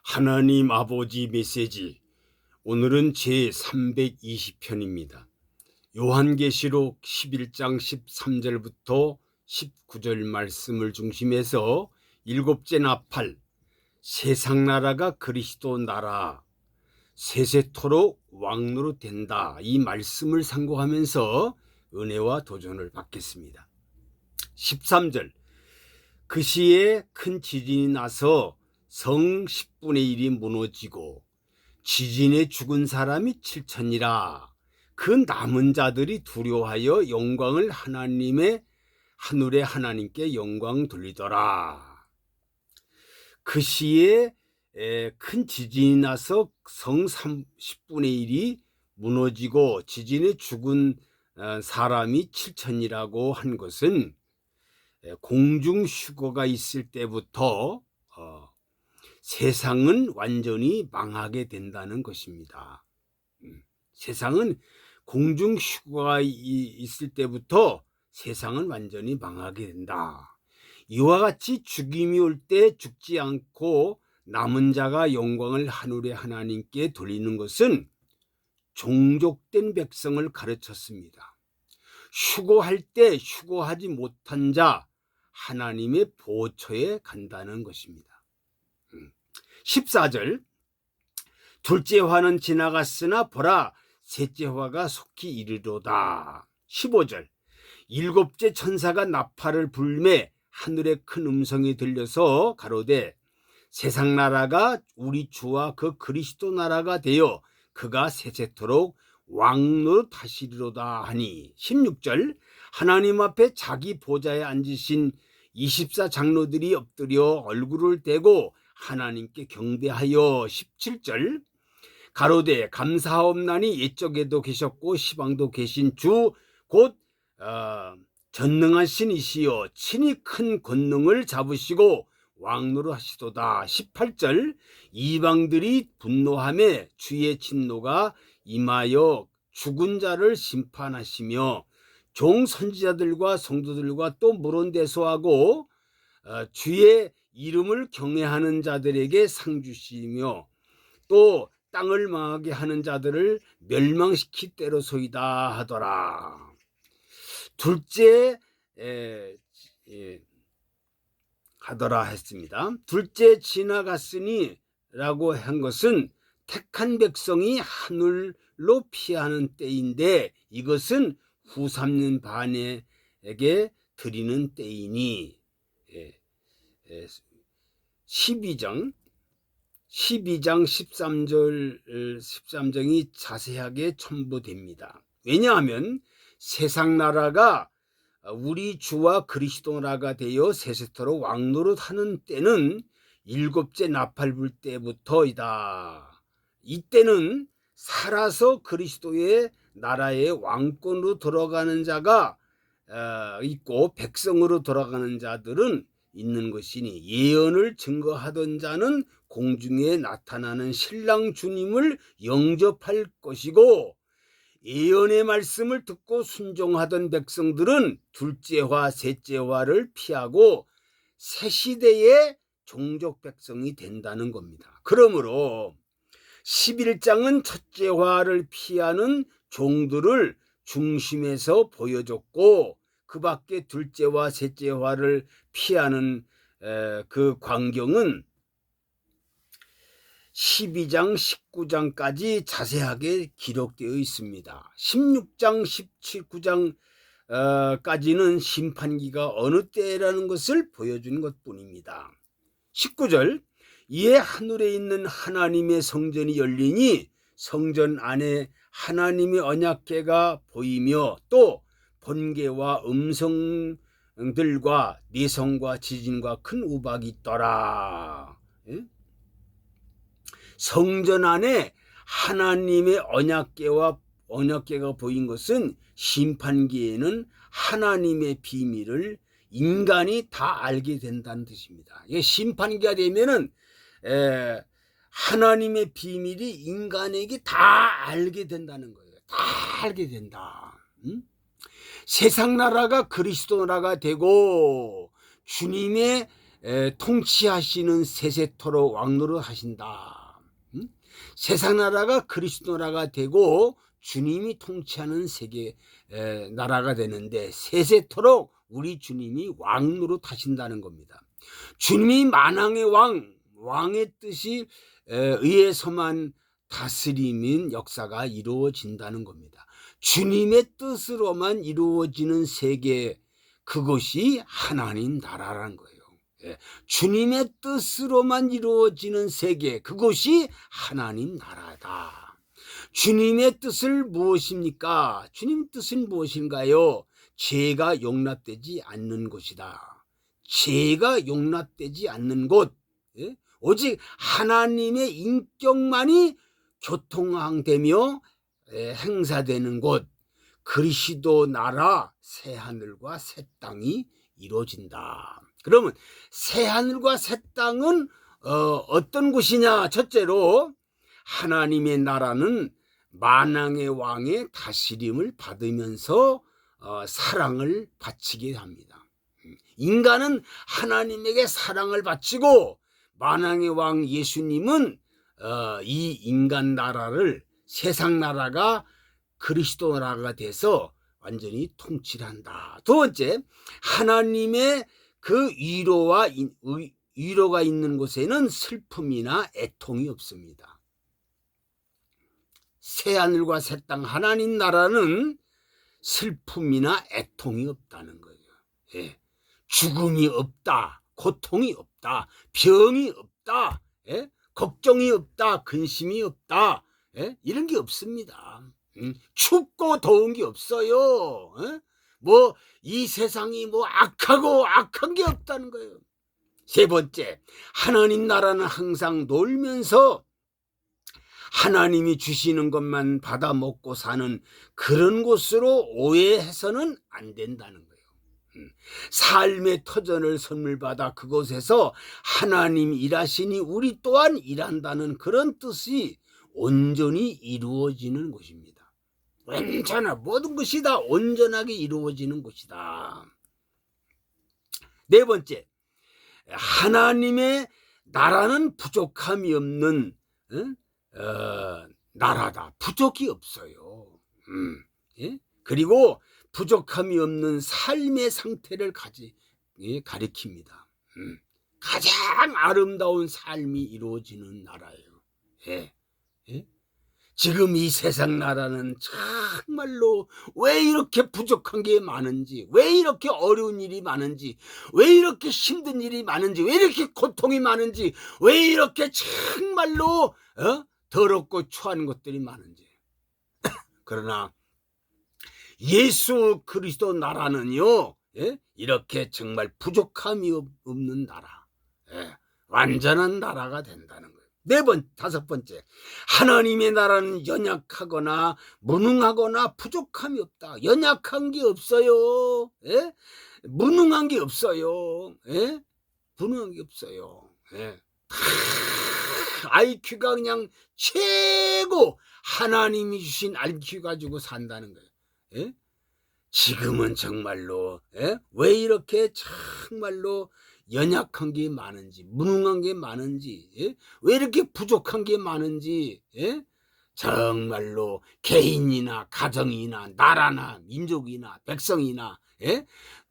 하나님 아버지 메시지. 오늘은 제 320편입니다. 요한계시록 11장 13절부터 19절 말씀을 중심해서 일곱째 나팔, 세상 나라가 그리스도 나라, 세세토록 왕노릇 된다, 이 말씀을 상고하면서 은혜와 도전을 받겠습니다. 13절, 그 시에 큰 지진이 나서 성 10분의 1이 무너지고 지진에 죽은 사람이 7천이라. 그 남은 자들이 두려워하여 영광을 하늘의 하나님께 영광 돌리더라. 그 시에 큰 지진이 나서 성 10분의 1이 무너지고 지진에 죽은 사람이 7천이라고 한 것은 공중휴거가 있을 때부터 세상은 완전히 망하게 된다는 것입니다. 세상은 공중휴거가 있을 때부터 세상은 완전히 망하게 된다. 이와 같이 죽임이 올 때 죽지 않고 남은 자가 영광을 하늘의 하나님께 돌리는 것은 종족된 백성을 가르쳤습니다. 휴거할 때 휴거하지 못한 자 하나님의 보초에 간다는 것입니다. 14절, 둘째 화는 지나갔으나 보라 셋째 화가 속히 이르로다. 15절, 일곱째 천사가 나팔을 불매 하늘에 큰 음성이 들려서 가로되 세상 나라가 우리 주와 그 그리스도 나라가 되어 그가 세세토록 왕노릇 하시리로다 하니. 16절, 하나님 앞에 자기 보좌에 앉으신 24장로들이 엎드려 얼굴을 대고 하나님께 경배하여. 17절, 가로되 감사하옵나니 옛적에도 계셨고 시방도 계신 주 곧 전능하신 이시여 친히 큰 권능을 잡으시고 왕노릇 하시도다. 18절, 이방들이 분노하며 주의 진노가 임하여 죽은 자를 심판하시며 종 선지자들과 성도들과 또 물론대소하고 주의 이름을 경외하는 자들에게 상 주시며 또 땅을 망하게 하는 자들을 멸망시킬 때로소이다 하더라. 둘째 하더라 했습니다. 둘째 지나갔으니 라고 한 것은 택한 백성이 하늘로 피하는 때인데 이것은 후 3년 반에게 드리는 때이니. 12장 13절이 자세하게 첨부됩니다. 왜냐하면 세상 나라가 우리 주와 그리스도 나라가 되어 세세토록 왕노릇 하는 때는 일곱째 나팔 불 때부터이다. 이때는 살아서 그리스도의 나라의 왕권으로 들어가는 자가 있고 백성으로 돌아가는 자들은 있는 것이니 예언을 증거하던 자는 공중에 나타나는 신랑 주님을 영접할 것이고 예언의 말씀을 듣고 순종하던 백성들은 둘째 화, 셋째 화를 피하고 새 시대의 종족 백성이 된다는 겁니다. 그러므로 11장은 첫째 화를 피하는 종들을 중심에서 보여줬고 그 밖에 둘째와 셋째 화를 피하는 그 광경은 12장 19장까지 자세하게 기록되어 있습니다. 16장 17, 19장까지는 심판기가 어느 때라는 것을 보여주는 것뿐입니다. 19절, 이에 하늘에 있는 하나님의 성전이 열리니 성전 안에 하나님의 언약궤가 보이며 또 번개와 음성들과 내성과 지진과 큰 우박이 있더라. 성전 안에 하나님의 언약궤가 보인 것은 심판기에는 하나님의 비밀을 인간이 다 알게 된다는 뜻입니다. 심판기가 되면은 하나님의 비밀이 인간에게 다 알게 된다는 거예요. 다 알게 된다. 세상 나라가 그리스도 나라가 되고 주님의 통치하시는 세세토록 왕노릇 하신다. 세상 나라가 그리스도 나라가 되고 주님이 통치하는 세계 나라가 되는데 세세토록 우리 주님이 왕노릇 하신다는 겁니다. 주님이 만왕의 왕의 뜻이 의해서만 다스림인 역사가 이루어진다는 겁니다. 주님의 뜻으로만 이루어지는 세계, 그것이 하나님 나라라는 거예요. 주님의 뜻으로만 이루어지는 세계, 그것이 하나님 나라다. 주님의 뜻을 무엇입니까? 주님 뜻은 무엇인가요? 죄가 용납되지 않는 곳이다. 죄가 용납되지 않는 곳, 오직 하나님의 인격만이 교통되며 행사되는 곳, 그리스도 나라 새하늘과 새 땅이 이루어진다. 그러면 새하늘과 새 땅은 어떤 곳이냐? 첫째로 하나님의 나라는 만왕의 왕의 다스림을 받으면서 사랑을 바치게 합니다. 인간은 하나님에게 사랑을 바치고 만왕의 왕 예수님은 이 인간 나라를, 세상 나라가 그리스도 나라가 돼서 완전히 통치를 한다. 두 번째, 하나님의 그 위로가 있는 곳에는 슬픔이나 애통이 없습니다. 새하늘과 새 땅 하나님 나라는 슬픔이나 애통이 없다는 거예요. 죽음이 없다, 고통이 없다, 병이 없다, 걱정이 없다, 근심이 없다, 이런 게 없습니다. 춥고 더운 게 없어요. 뭐 이 세상이 뭐 악한 게 없다는 거예요. 세 번째, 하나님 나라는 항상 놀면서 하나님이 주시는 것만 받아 먹고 사는 그런 곳으로 오해해서는 안 된다는 거예요. 삶의 터전을 선물 받아 그곳에서 하나님 일하시니 우리 또한 일한다는 그런 뜻이 온전히 이루어지는 곳입니다. 모든 것이 다 온전하게 이루어지는 곳이다. 네 번째, 하나님의 나라는 부족함이 없는 나라다. 부족이 없어요. 그리고 부족함이 없는 삶의 상태를 가리킵니다. 가장 아름다운 삶이 이루어지는 나라예요. 지금 이 세상 나라는 정말로 왜 이렇게 부족한 게 많은지, 왜 이렇게 어려운 일이 많은지, 왜 이렇게 힘든 일이 많은지, 왜 이렇게 고통이 많은지, 왜 이렇게 정말로 더럽고 추한 것들이 많은지. 그러나 예수 그리스도 나라는요, 이렇게 정말 부족함이 없는 나라, 완전한 나라가 된다는 거예요. 다섯 번째, 하나님의 나라는 연약하거나 무능하거나 부족함이 없다. 연약한 게 없어요. 무능한 게 없어요. 무능한 게 없어요. IQ가 그냥 최고 하나님이 주신 IQ 가지고 산다는 거예요. 지금은 정말로 왜 이렇게 정말로 연약한 게 많은지, 무능한 게 많은지, 왜 이렇게 부족한 게 많은지, 정말로 개인이나 가정이나 나라나 민족이나 백성이나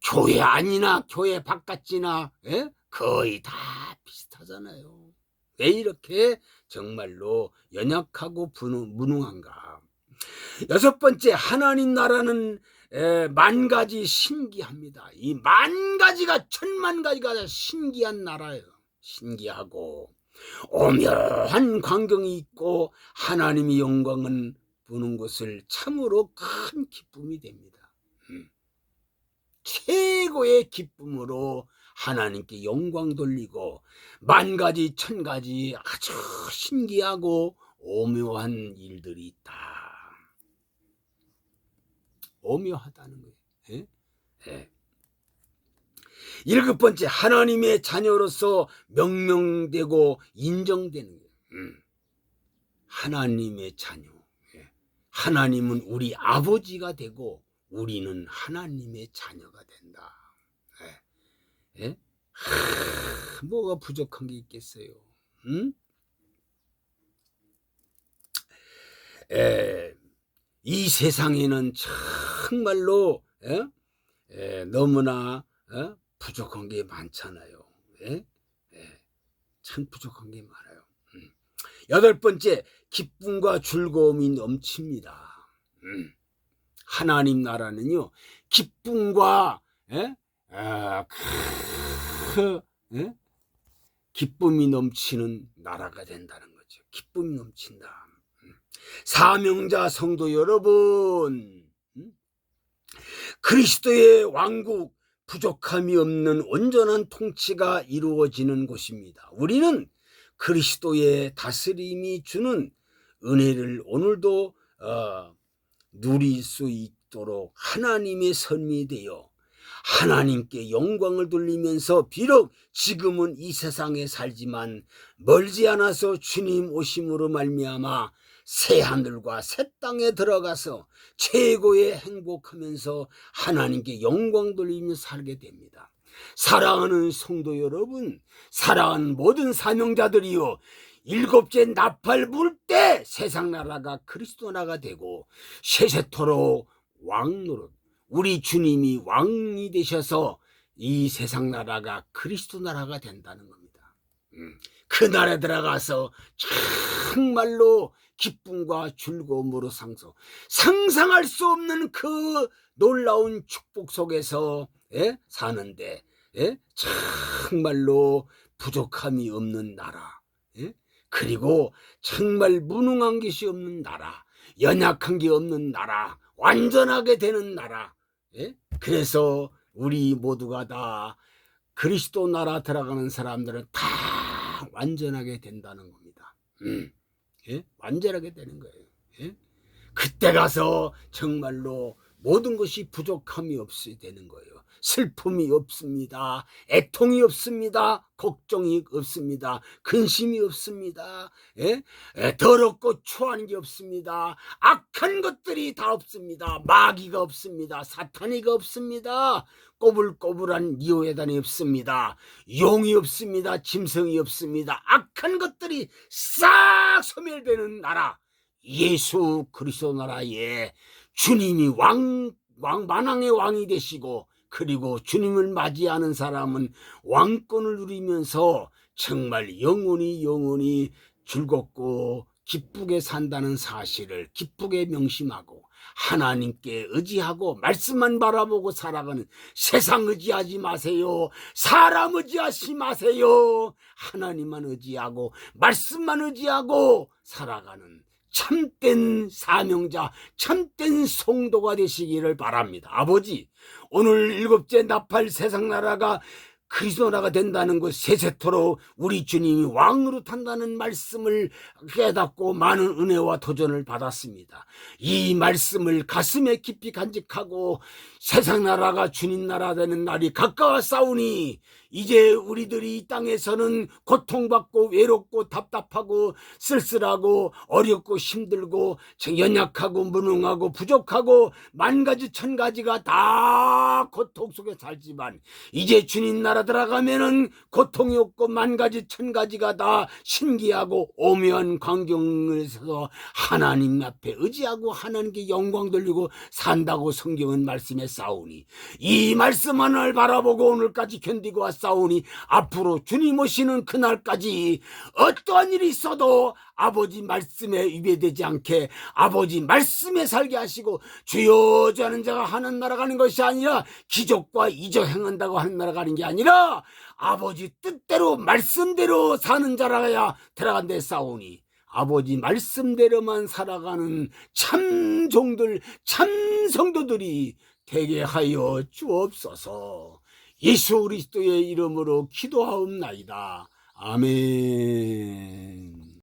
교회 안이나 교회 바깥이나 거의 다 비슷하잖아요. 왜 이렇게 정말로 연약하고 무능한가? 여섯 번째, 하나님 나라는 만 가지 신기합니다. 이 만 가지가, 천만 가지가 신기한 나라예요. 신기하고 오묘한 광경이 있고 하나님의 영광은 보는 것을 참으로 큰 기쁨이 됩니다. 최고의 기쁨으로 하나님께 영광 돌리고 만 가지 천 가지 아주 신기하고 오묘한 일들이 있다. 오묘하다는 거예요. 일곱 번째, 하나님의 자녀로서 명명되고 인정되는 거예요. 하나님의 자녀. 하나님은 우리 아버지가 되고 우리는 하나님의 자녀가 된다. 뭐가 부족한 게 있겠어요? 응? 에, 이 세상에는 정말로 너무나 부족한 게 많잖아요. 예? 예, 참 부족한 게 많아요. 여덟 번째, 기쁨과 즐거움이 넘칩니다. 하나님 나라는요, 기쁨과 아, 예? 기쁨이 넘치는 나라가 된다는 거죠. 기쁨이 넘친다. 사명자 성도 여러분, 그리스도의 왕국, 부족함이 없는 온전한 통치가 이루어지는 곳입니다. 우리는 그리스도의 다스림이 주는 은혜를 오늘도 누릴 수 있도록 하나님의 선미 되어 하나님께 영광을 돌리면서 비록 지금은 이 세상에 살지만 멀지 않아서 주님 오심으로 말미암아 새 하늘과 새 땅에 들어가서 최고의 행복하면서 하나님께 영광 돌리며 살게 됩니다. 사랑하는 성도 여러분, 사랑하는 모든 사명자들이요, 일곱째 나팔 불 때 세상 나라가 그리스도 나라가 되고 세세토록 왕노릇, 우리 주님이 왕이 되셔서 이 세상 나라가 그리스도 나라가 된다는 겁니다. 그 나라에 들어가서 정말로 기쁨과 즐거움으로 상상할 수 없는 그 놀라운 축복 속에서 사는데 정말로 부족함이 없는 나라, 그리고 정말 무능한 것이 없는 나라, 연약한 게 없는 나라, 완전하게 되는 나라. 그래서 우리 모두가 다 그리스도 나라 들어가는 사람들은 다 완전하게 된다는 겁니다. 완전하게 되는 거예요. 그때 가서 정말로 모든 것이 부족함이 없이 되는 거예요. 슬픔이 없습니다. 애통이 없습니다. 걱정이 없습니다. 근심이 없습니다. 더럽고 추한 게 없습니다. 악한 것들이 다 없습니다. 마귀가 없습니다. 사탄이가 없습니다. 꼬불꼬불한 니오에단이 없습니다. 용이 없습니다. 짐승이 없습니다. 악한 것들이 싹 소멸되는 나라, 예수 그리스도 나라에 주님이 만왕의 왕이 되시고, 그리고 주님을 맞이하는 사람은 왕권을 누리면서 정말 영원히 즐겁고 기쁘게 산다는 사실을 기쁘게 명심하고 하나님께 의지하고 말씀만 바라보고 살아가는, 세상 의지하지 마세요. 사람 의지하지 마세요. 하나님만 의지하고 말씀만 의지하고 살아가는 참된 사명자, 참된 성도가 되시기를 바랍니다. 아버지, 오늘 일곱째 나팔 세상 나라가 그리스도 나라가 된다는 것, 세세토록 우리 주님이 왕으로 탄다는 말씀을 깨닫고 많은 은혜와 도전을 받았습니다. 이 말씀을 가슴에 깊이 간직하고 세상 나라가 주님 나라 되는 날이 가까웠사오니 이제 우리들이 이 땅에서는 고통받고 외롭고 답답하고 쓸쓸하고 어렵고 힘들고 연약하고 무능하고 부족하고 만가지 천가지가 다 고통 속에 살지만, 이제 주님 나라 들어가면은 고통이 없고 만가지 천가지가 다 신기하고 오묘한 광경에서 하나님 앞에 의지하고 하나님께 영광 돌리고 산다고 성경은 말씀했사오니, 이 말씀 하나를 바라보고 오늘까지 견디고 왔사오니 앞으로 주님 오시는 그날까지 어떠한 일이 있어도 아버지 말씀에 위배되지 않게 아버지 말씀에 살게 하시고, 주여 하는 자가 하는 나라 가는 것이 아니라 기적과 이적 행한다고 하는 나라 가는 게 아니라 아버지 뜻대로 말씀대로 사는 자라야 들어간다 싸우니, 아버지 말씀대로만 살아가는 참 종들, 참 성도들이 되게 하여 주옵소서. 예수 그리스도의 이름으로 기도하옵나이다. 아멘.